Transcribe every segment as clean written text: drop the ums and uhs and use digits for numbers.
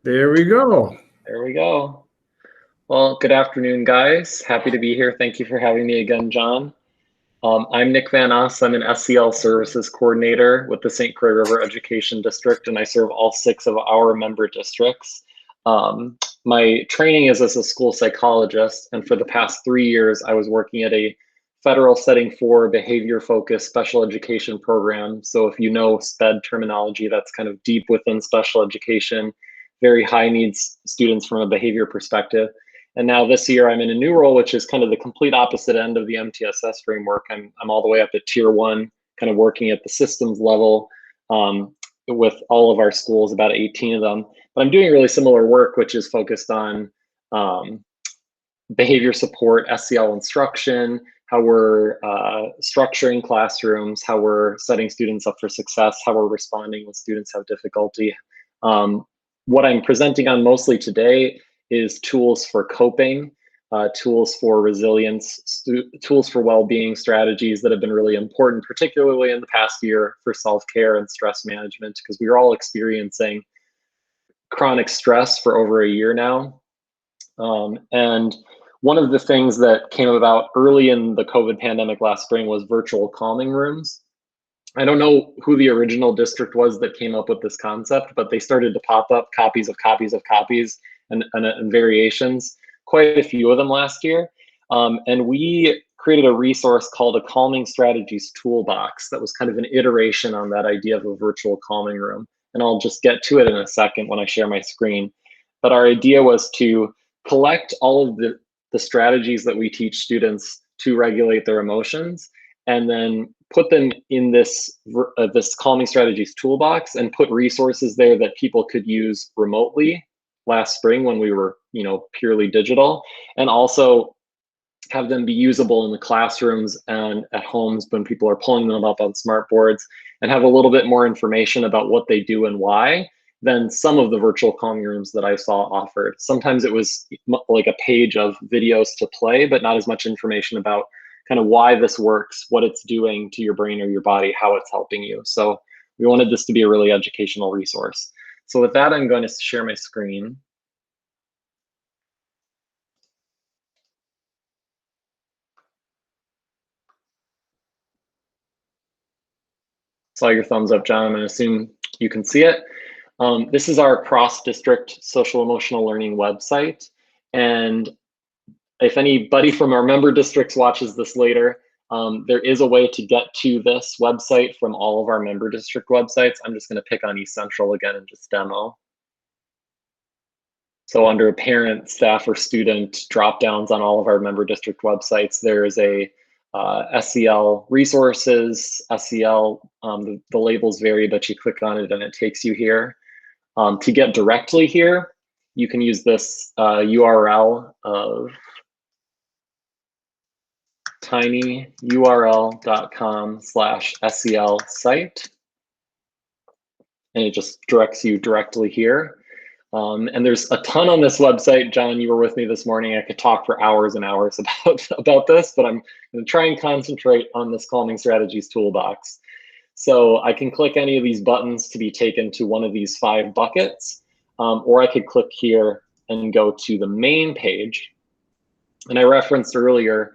There we go. There we go. Well, good afternoon, guys. Happy to be here. Thank you for having me again, John. I'm Nick Van Oss. I'm an SEL Services Coordinator with the St. Croix River Education District, and I serve all 6 of our member districts. My training is as a school psychologist, and for the past 3 years, I was working at a federal setting for behavior-focused special education program. So if you know SPED terminology, that's kind of deep within special education, very high needs students from a behavior perspective. And now this year I'm in a new role, which is kind of the complete opposite end of the MTSS framework. I'm all the way up at tier 1, kind of working at the systems level with all of our schools, about 18 of them. But I'm doing really similar work, which is focused on behavior support, SEL instruction, how we're structuring classrooms, how we're setting students up for success, how we're responding when students have difficulty. What I'm presenting on mostly today is tools for coping, tools for resilience, tools for well-being strategies that have been really important, particularly in the past year for self-care and stress management, because we are all experiencing chronic stress for over a year now. And one of the things that came about early in the COVID pandemic last spring was virtual calming rooms. I don't know who the original district was that came up with this concept, but they started to pop up copies of copies of copies and variations, quite a few of them last year. And we created a resource called a Calming Strategies Toolbox that was kind of an iteration on that idea of a virtual calming room. And I'll just get to it in a second when I share my screen. But our idea was to collect all of the strategies that we teach students to regulate their emotions, and then put them in this calming strategies toolbox and put resources there that people could use remotely last spring when we were, purely digital, and also have them be usable in the classrooms and at homes when people are pulling them up on smart boards, and have a little bit more information about what they do and why than some of the virtual calming rooms that I saw offered. Sometimes it was like a page of videos to play, but not as much information about kind of why this works, what it's doing to your brain or your body, how it's helping you. So we wanted this to be a really educational resource. So with that, I'm going to share my screen. Saw your thumbs up, John. I'm going to assume you can see it. This is our cross-district social emotional learning website. And if anybody from our member districts watches this later, there is a way to get to this website from all of our member district websites. I'm just going to pick on East Central again and just demo. So under parent, staff, or student drop downs on all of our member district websites, there is a SEL resources, SEL, the labels vary, but you click on it and it takes you here. To get directly here, you can use this URL of tinyurl.com/SEL site. And it just directs you directly here. And there's a ton on this website. John, you were with me this morning. I could talk for hours and hours about this, but I'm going to try and concentrate on this Calming Strategies toolbox. So I can click any of these buttons to be taken to one of these 5 buckets, or I could click here and go to the main page. And I referenced earlier,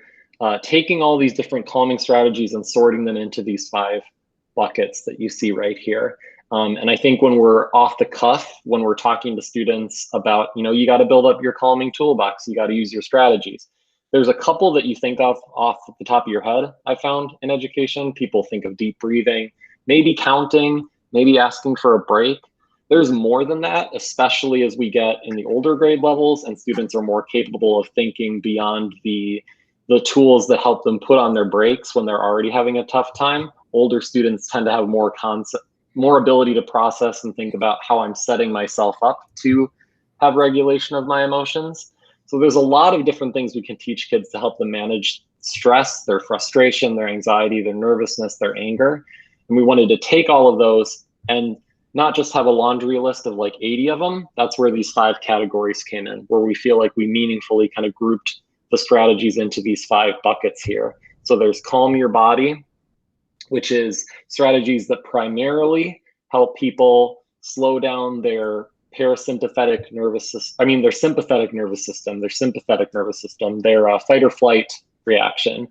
taking all these different calming strategies and sorting them into these 5 buckets that you see right here. And I think when we're off the cuff, when we're talking to students about, you got to build up your calming toolbox, you got to use your strategies. There's a couple that you think of off the top of your head, I found in education. People think of deep breathing, maybe counting, maybe asking for a break. There's more than that, especially as we get in the older grade levels and students are more capable of thinking beyond the tools that help them put on their brakes when they're already having a tough time. Older students tend to have more ability to process and think about how I'm setting myself up to have regulation of my emotions. So there's a lot of different things we can teach kids to help them manage stress, their frustration, their anxiety, their nervousness, their anger. And we wanted to take all of those and not just have a laundry list of like 80 of them. That's where these 5 categories came in, where we feel like we meaningfully kind of grouped the strategies into these 5 buckets here. So there's calm your body, which is strategies that primarily help people slow down their parasympathetic nervous system, their sympathetic nervous system, their sympathetic nervous system, their fight or flight reaction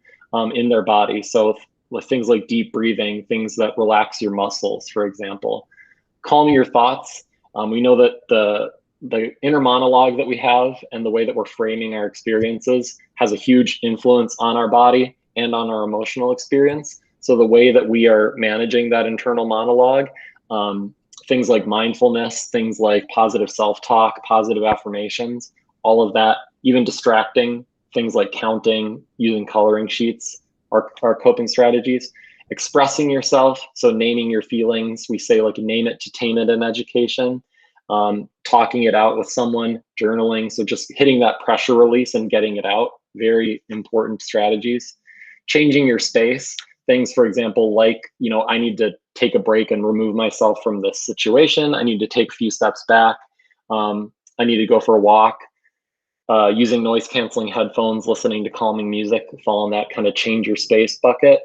in their body. So with things like deep breathing, things that relax your muscles, for example. Calm your thoughts. We know that the inner monologue that we have and the way that we're framing our experiences has a huge influence on our body and on our emotional experience. So the way that we are managing that internal monologue, things like mindfulness, things like positive self-talk, positive affirmations, all of that, even distracting, things like counting, using coloring sheets are coping strategies. Expressing yourself, so naming your feelings. We say like name it to tame it in education. Talking it out with someone, journaling, so just hitting that pressure release and getting it out, very important strategies. Changing your space, things, for example, like, I need to take a break and remove myself from this situation. I need to take a few steps back. I need to go for a walk. Using noise canceling headphones, listening to calming music, fall in that kind of change your space bucket.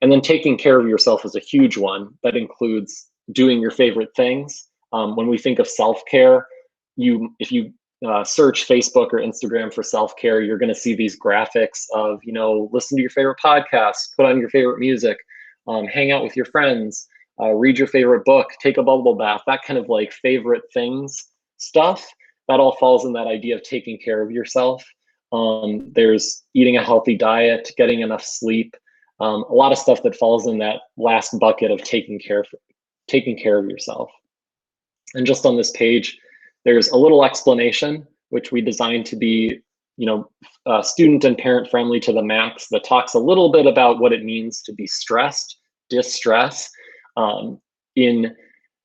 And then taking care of yourself is a huge one. That includes doing your favorite things. When we think of self-care, if you search Facebook or Instagram for self-care, you're going to see these graphics of, listen to your favorite podcasts, put on your favorite music, hang out with your friends, read your favorite book, take a bubble bath, that kind of like favorite things stuff. That all falls in that idea of taking care of yourself. There's eating a healthy diet, getting enough sleep, a lot of stuff that falls in that last bucket of taking care of yourself. And just on this page, there's a little explanation, which we designed to be, student and parent friendly to the max, that talks a little bit about what it means to be stressed, distress. In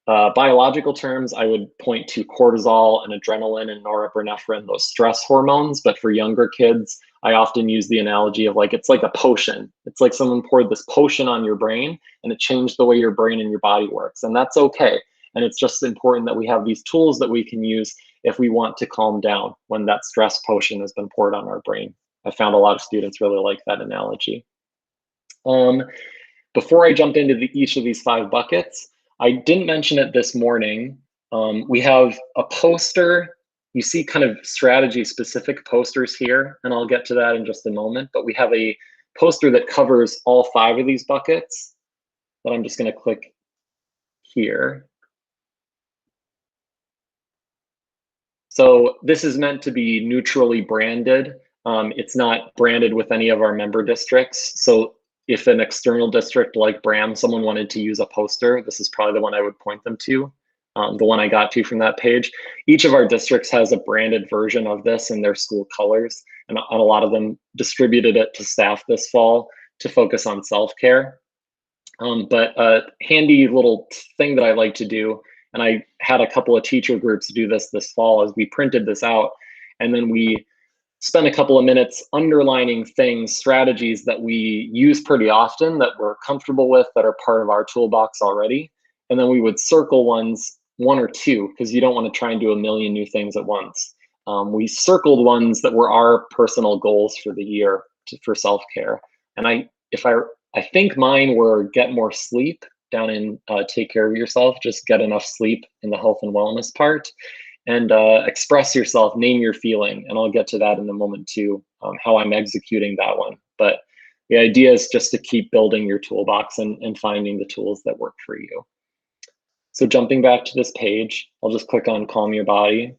biological terms, I would point to cortisol and adrenaline and norepinephrine, those stress hormones. But for younger kids, I often use the analogy of like, it's like a potion. It's like someone poured this potion on your brain and it changed the way your brain and your body works. And that's okay. And it's just important that we have these tools that we can use if we want to calm down when that stress potion has been poured on our brain. I found a lot of students really like that analogy. Before I jump into each of these 5 buckets, I didn't mention it this morning. We have a poster. You see kind of strategy specific posters here, and I'll get to that in just a moment, but we have a poster that covers all 5 of these buckets that I'm just going to click here. So this is meant to be neutrally branded. It's not branded with any of our member districts. So if an external district like BRAM, someone wanted to use a poster, this is probably the one I would point them to, the one I got to from that page. Each of our districts has a branded version of this in their school colors, and a lot of them distributed it to staff this fall to focus on self-care. But a handy little thing that I like to do, and I had a couple of teacher groups do this fall, is we printed this out, and then we spend a couple of minutes underlining things, strategies that we use pretty often, that we're comfortable with, that are part of our toolbox already. And then we would circle one or two, because you don't want to try and do a million new things at once. We circled ones that were our personal goals for the year for self-care. And I think mine were get more sleep, down in take care of yourself, just get enough sleep in the health and wellness part. And express yourself, name your feeling. And I'll get to that in a moment too, how I'm executing that one. But the idea is just to keep building your toolbox and finding the tools that work for you. So jumping back to this page, I'll just click on Calm Your Body.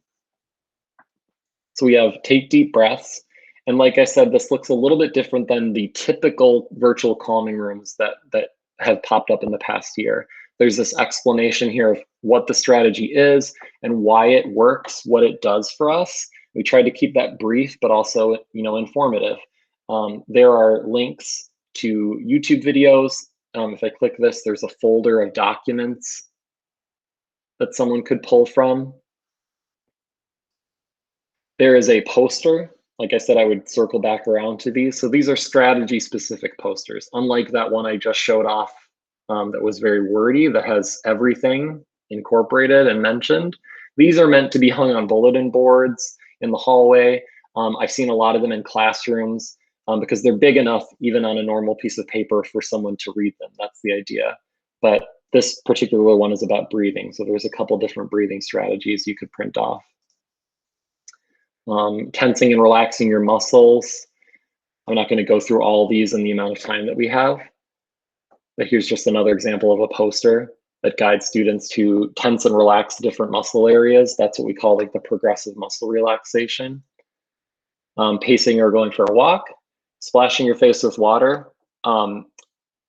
So we have take deep breaths. And like I said, this looks a little bit different than the typical virtual calming rooms that have popped up in the past year. There's this explanation here of what the strategy is and why it works, what it does for us. We try to keep that brief, but also, informative. There are links to YouTube videos. If I click this, there's a folder of documents that someone could pull from. There is a poster. Like I said, I would circle back around to these. So these are strategy specific posters, unlike that one I just showed off that was very wordy, that has everything incorporated and mentioned. These are meant to be hung on bulletin boards in the hallway. I've seen a lot of them in classrooms because they're big enough, even on a normal piece of paper, for someone to read them. That's the idea. But this particular one is about breathing. So there's a couple different breathing strategies you could print off. Tensing and relaxing your muscles. I'm not going to go through all these in the amount of time that we have, but here's just another example of a poster that guides students to tense and relax different muscle areas. That's what we call like the progressive muscle relaxation. Pacing or going for a walk, splashing your face with water.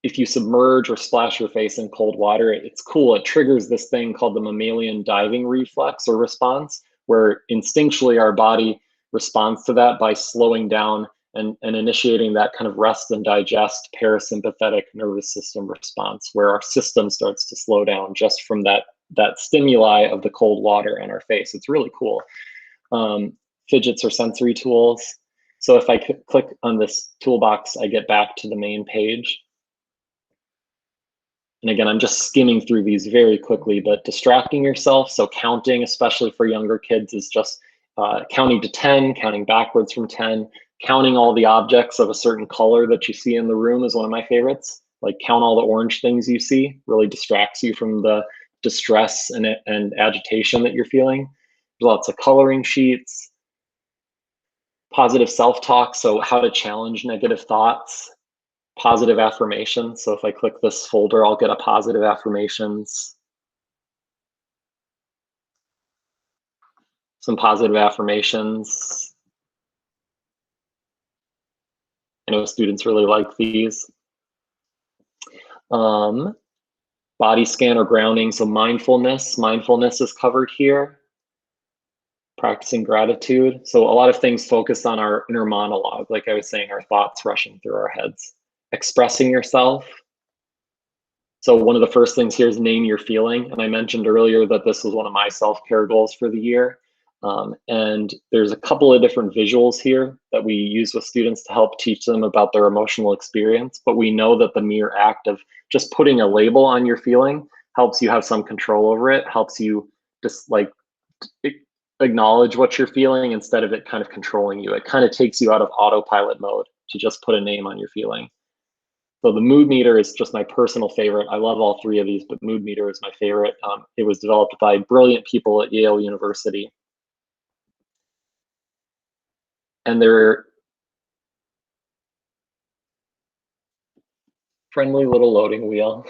If you submerge or splash your face in cold water, it's cool. It triggers this thing called the mammalian diving reflex or response, where instinctually our body responds to that by slowing down and initiating that kind of rest and digest parasympathetic nervous system response, where our system starts to slow down just from that stimuli of the cold water in our face. It's really cool. Fidgets or sensory tools. So if I click on this toolbox, I get back to the main page. And again, I'm just skimming through these very quickly, but distracting yourself. So counting, especially for younger kids, is just counting to 10, counting backwards from 10, counting all the objects of a certain color that you see in the room is one of my favorites. Like count all the orange things you see, really distracts you from the distress and agitation that you're feeling. There's lots of coloring sheets. Positive self-talk, so how to challenge negative thoughts. Positive affirmations, so if I click this folder, I'll get a positive affirmations. Some positive affirmations. I know students really like these. Body scan or grounding, so mindfulness. Mindfulness is covered here. Practicing gratitude. So a lot of things focused on our inner monologue, like I was saying, our thoughts rushing through our heads. Expressing yourself. So one of the first things here is name your feeling. And I mentioned earlier that this was one of my self-care goals for the year. And there's a couple of different visuals here that we use with students to help teach them about their emotional experience. But we know that the mere act of just putting a label on your feeling helps you have some control over it, helps you just like acknowledge what you're feeling instead of it kind of controlling you. It kind of takes you out of autopilot mode to just put a name on your feeling. So the mood meter is just my personal favorite. I love all three of these, but mood meter is my favorite. It was developed by brilliant people at Yale University. And they're friendly little loading wheel.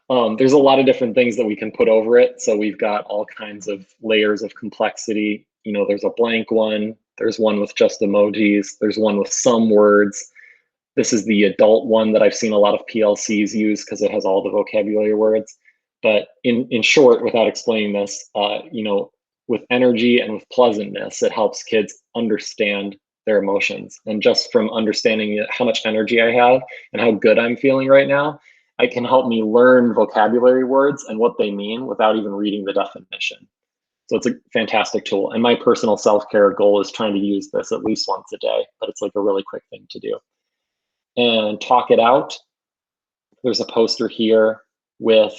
There's a lot of different things that we can put over it. So we've got all kinds of layers of complexity. You know, there's a blank one. There's one with just emojis. There's one with some words. This is the adult one that I've seen a lot of PLCs use because it has all the vocabulary words. But in short, without explaining this, you know, with energy and with pleasantness, it helps kids understand their emotions. And just from understanding how much energy I have and how good I'm feeling right now, it can help me learn vocabulary words and what they mean without even reading the definition. So it's a fantastic tool. And my personal self-care goal is trying to use this at least once a day, but it's like a really quick thing to do. And talk it out. There's a poster here with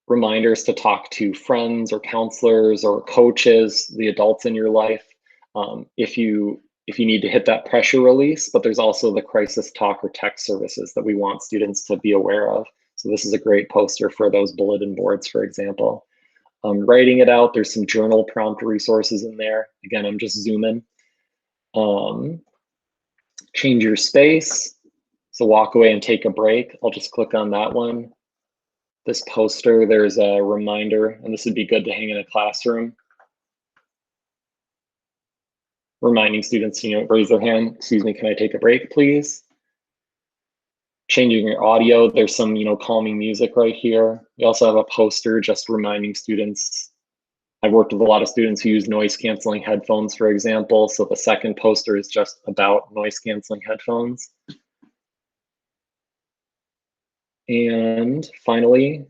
reminders to talk to friends or counselors or coaches, the adults in your life, if you need to hit that pressure release. But there's also the crisis talk or text services that we want students to be aware of. So this is a great poster for those bulletin boards, for example. Writing it out, there's some journal prompt resources in there. Again, I'm just zooming. Change your space. So walk away and take a break. I'll just click on that one. This poster, there's a reminder, and this would be good to hang in a classroom. Reminding students, you know, raise their hand. Excuse me, can I take a break, please? Changing your audio. There's some, you know, calming music right here. We also have a poster just reminding students. I've worked with a lot of students who use noise canceling headphones, for example. So the second poster is just about noise canceling headphones. And finally,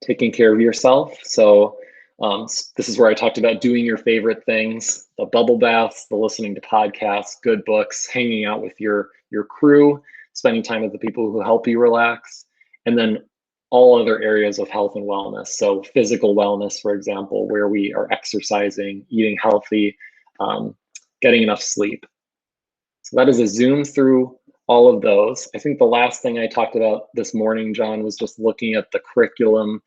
taking care of yourself. So this is where I talked about doing your favorite things, the bubble baths, the listening to podcasts, good books, hanging out with your crew, spending time with the people who help you relax, and then all other areas of health and wellness. So physical wellness, for example, where we are exercising, eating healthy, getting enough sleep. So that is a zoom through all of those. I think the last thing I talked about this morning, John, was just looking at the curriculum,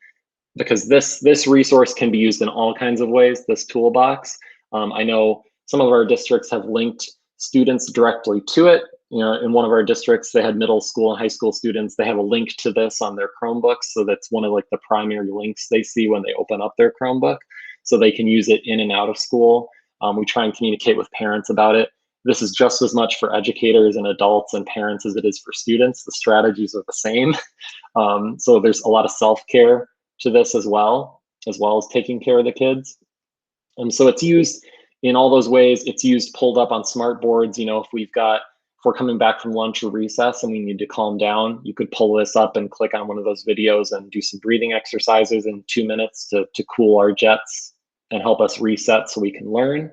because this resource can be used in all kinds of ways, this toolbox. I know some of our districts have linked students directly to it. You know, in one of our districts, they had middle school and high school students. They have a link to this on their Chromebooks. So that's one of like the primary links they see when they open up their Chromebook. So they can use it in and out of school. We try and communicate with parents about it. This is just as much for educators and adults and parents as it is for students. The strategies are the same. So there's a lot of self-care to this as well as taking care of the kids. And so it's used in all those ways. It's used pulled up on smart boards. You know, if we're coming back from lunch or recess and we need to calm down, you could pull this up and click on one of those videos and do some breathing exercises in 2 minutes to cool our jets and help us reset so we can learn.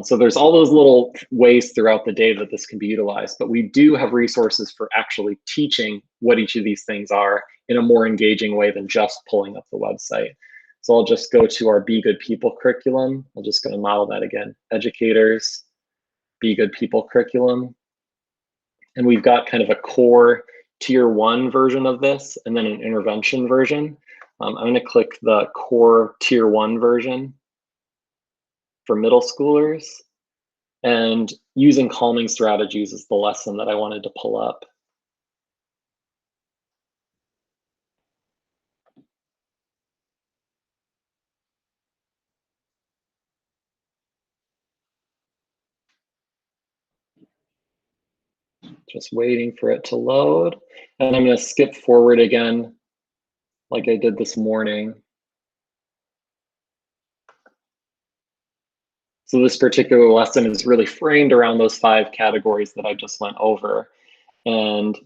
So there's all those little ways throughout the day that this can be utilized, but we do have resources for actually teaching what each of these things are in a more engaging way than just pulling up the website. So I'll just go to our Be Good People curriculum. I'm just going to model that again. Educators, Be Good People curriculum. And we've got kind of a core tier 1 version of this and then an intervention version. I'm going to click the core tier 1 version for middle schoolers, and using calming strategies is the lesson that I wanted to pull up. Just waiting for it to load. And I'm going to skip forward again like I did this morning. So this particular lesson is really framed around those 5 categories that I just went over. And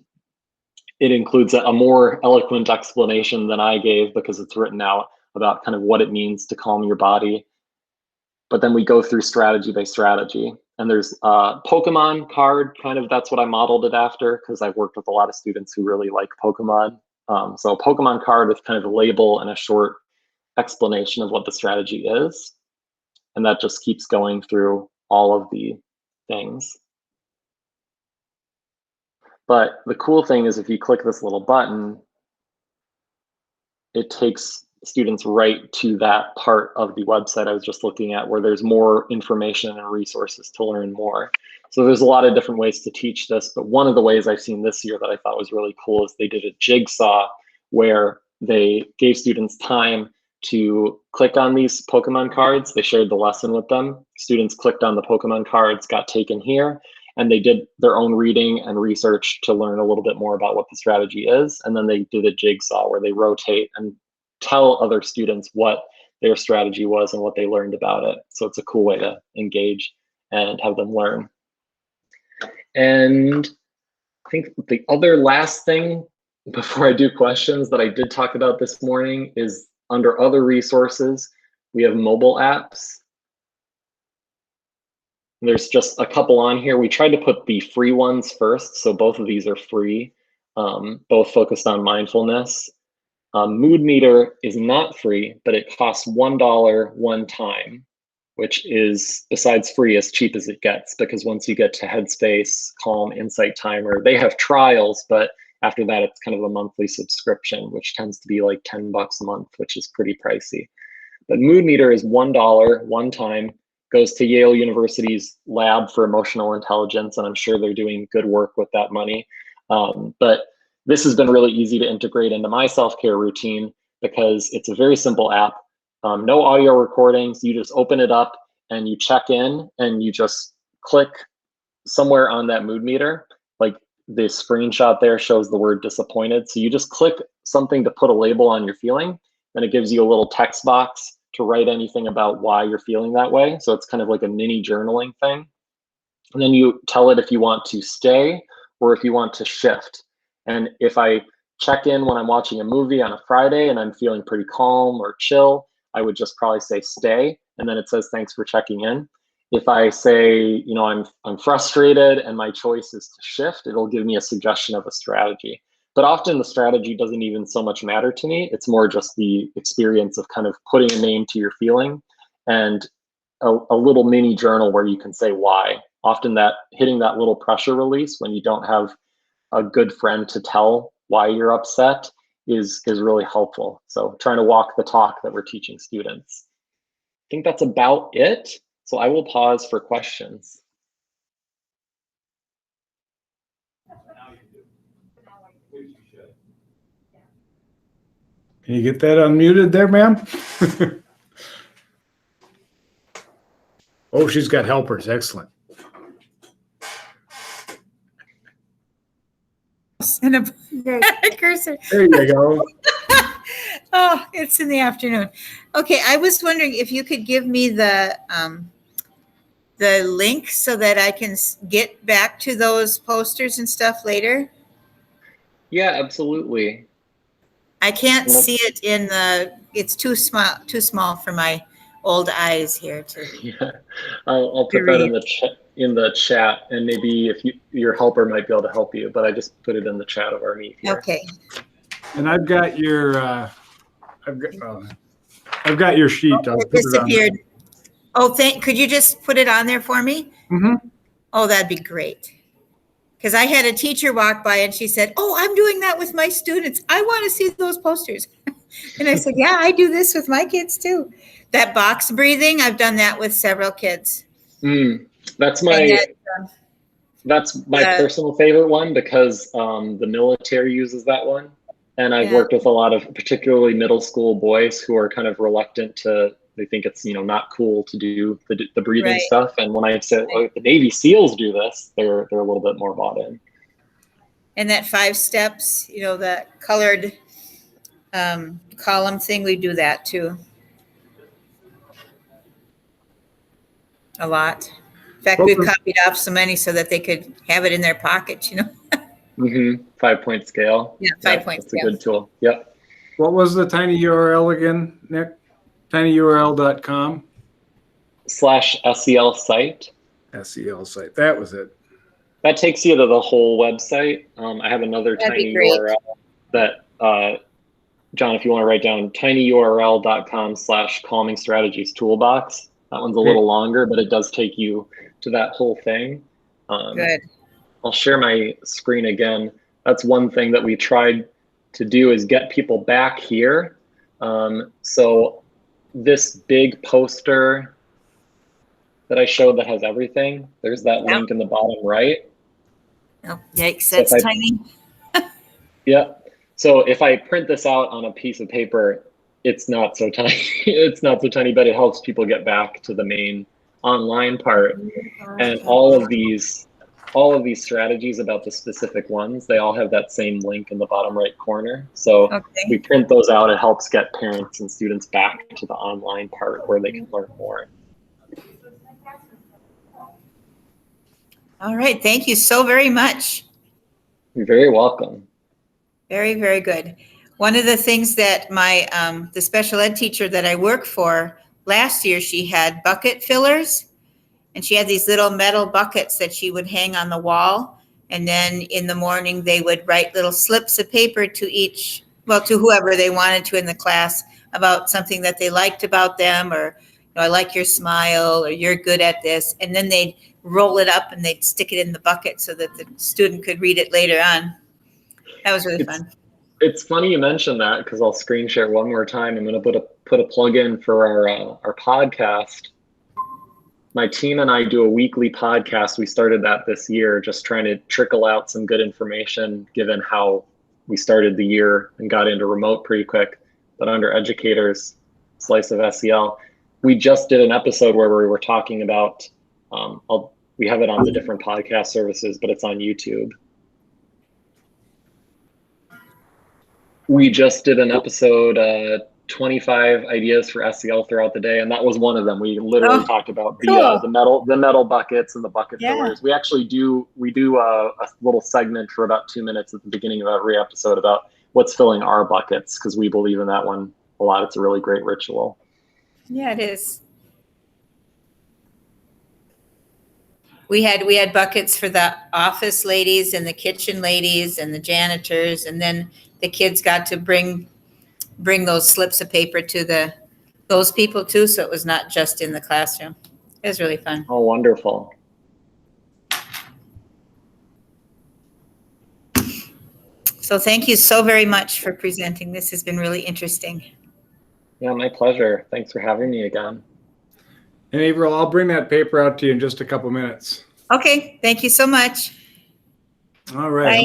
it includes a more eloquent explanation than I gave because it's written out about kind of what it means to calm your body. But then we go through strategy by strategy. And there's a Pokemon card, kind of that's what I modeled it after because I've worked with a lot of students who really like Pokemon. So a Pokemon card with kind of a label and a short explanation of what the strategy is. And that just keeps going through all of the things. But the cool thing is if you click this little button, it takes students right to that part of the website I was just looking at where there's more information and resources to learn more. So there's a lot of different ways to teach this, but one of the ways I've seen this year that I thought was really cool is they did a jigsaw where they gave students time to click on these Pokemon cards. They shared the lesson with them. Students clicked on the Pokemon cards, got taken here, and they did their own reading and research to learn a little bit more about what the strategy is. And then they did a jigsaw where they rotate and tell other students what their strategy was and what they learned about it. So it's a cool way to engage and have them learn. And I think the other last thing before I do questions that I did talk about this morning is under other resources, we have mobile apps. There's just a couple on here. We tried to put the free ones first. So both of these are free, both focused on mindfulness. Mood Meter is not free, but it costs $1 one time, which is, besides free, as cheap as it gets, because once you get to Headspace, Calm, Insight Timer, they have trials, but after that, it's kind of a monthly subscription, which tends to be like 10 bucks a month, which is pretty pricey. But Mood Meter is $1 one time, goes to Yale University's Lab for Emotional Intelligence, and I'm sure they're doing good work with that money. But this has been really easy to integrate into my self-care routine because it's a very simple app. No audio recordings. You just open it up and you check in and you just click somewhere on that mood meter. Like the screenshot there shows the word disappointed. So you just click something to put a label on your feeling. Then it gives you a little text box to write anything about why you're feeling that way. So it's kind of like a mini journaling thing. And then you tell it if you want to stay or if you want to shift. And if I check in when I'm watching a movie on a Friday and I'm feeling pretty calm or chill, I would just probably say stay. And then it says, thanks for checking in. If I say, you know, I'm frustrated and my choice is to shift, it'll give me a suggestion of a strategy. But often the strategy doesn't even so much matter to me. It's more just the experience of kind of putting a name to your feeling and a little mini journal where you can say why often that hitting that little pressure release when you don't have a good friend to tell why you're upset is really helpful. So trying to walk the talk that we're teaching students. I think that's about it. So I will pause for questions. Can you get that unmuted there, ma'am? Oh, she's got helpers. Excellent. And a cursor. There you go. Oh, it's in the afternoon. Okay, I was wondering if you could give me the link so that I can get back to those posters and stuff later. Yeah, absolutely. I can't see it in it's too small for my old eyes here to. Yeah, I'll put that in the chat, and maybe if your helper might be able to help you. But I just put it in the chat of our meet here. Okay. And I've got your I've got your sheet. Oh, it disappeared. Oh, could you just put it on there for me? Mm-hmm. Oh, that'd be great. Because I had a teacher walk by and she said, "Oh, I'm doing that with my students. I want to see those posters." And I said, "Yeah, I do this with my kids too." That box breathing, I've done that with several kids. That's my personal favorite one because the military uses that one. And I've worked with a lot of particularly middle school boys who are kind of reluctant they think it's, not cool to do the breathing stuff. And when I said, oh, the Navy SEALs do this, they're a little bit more bought in. And that 5 steps, the colored column thing, we do that too. A lot. In fact, we've copied off so many so that they could have it in their pockets, 5-point scale. Yeah, 5-point scale. That's a good tool. Yep. What was the tiny URL again, Nick? tinyurl.com /SEL site. SEL site. That was it. That takes you to the whole website. I have another tiny URL that, John, if you want to write down, tinyurl.com/calming strategies toolbox. That one's a little longer, but it does take you to that whole thing. Good. I'll share my screen again. That's one thing that we tried to do is get people back here. So this big poster that I showed that has everything, there's that link in the bottom right. Oh, yikes, that's tiny. Yeah. So if I print this out on a piece of paper, it's not so tiny. It's not so tiny, but it helps people get back to the main online part. And all of these strategies about the specific ones, they all have that same link in the bottom right corner. So we print those out. It helps get parents and students back to the online part where they can learn more. All right. Thank you so very much. You're very welcome. Very, very good. One of the things that my the special ed teacher that I work for last year, she had bucket fillers. And she had these little metal buckets that she would hang on the wall. And then in the morning, they would write little slips of paper to whoever they wanted to in the class about something that they liked about them, or, I like your smile, or you're good at this. And then they'd roll it up and they'd stick it in the bucket so that the student could read it later on. That was really fun. It's funny you mentioned that because I'll screen share one more time. I'm going to put a plug in for our podcast. My team and I do a weekly podcast. We started that this year, just trying to trickle out some good information given how we started the year and got into remote pretty quick. But under educators, slice of SEL, we just did an episode where we were talking about, we have it on the different podcast services, but it's on YouTube. We just did an episode, 25 ideas for SEL throughout the day, and that was one of them. We literally talked about the metal buckets and the bucket fillers. We actually do a little segment for about 2 minutes at the beginning of every episode about what's filling our buckets, because we believe in that one a lot. It's a really great ritual. Yeah, it is. We had buckets for the office ladies and the kitchen ladies and the janitors, and then the kids got to bring those slips of paper to those people too, so it was not just in the classroom. It was really fun. Oh, wonderful. So thank you so very much for presenting. This has been really interesting. Yeah, my pleasure. Thanks for having me again. And April, I'll bring that paper out to you in just a couple minutes. Okay, thank you so much. All right. Bye.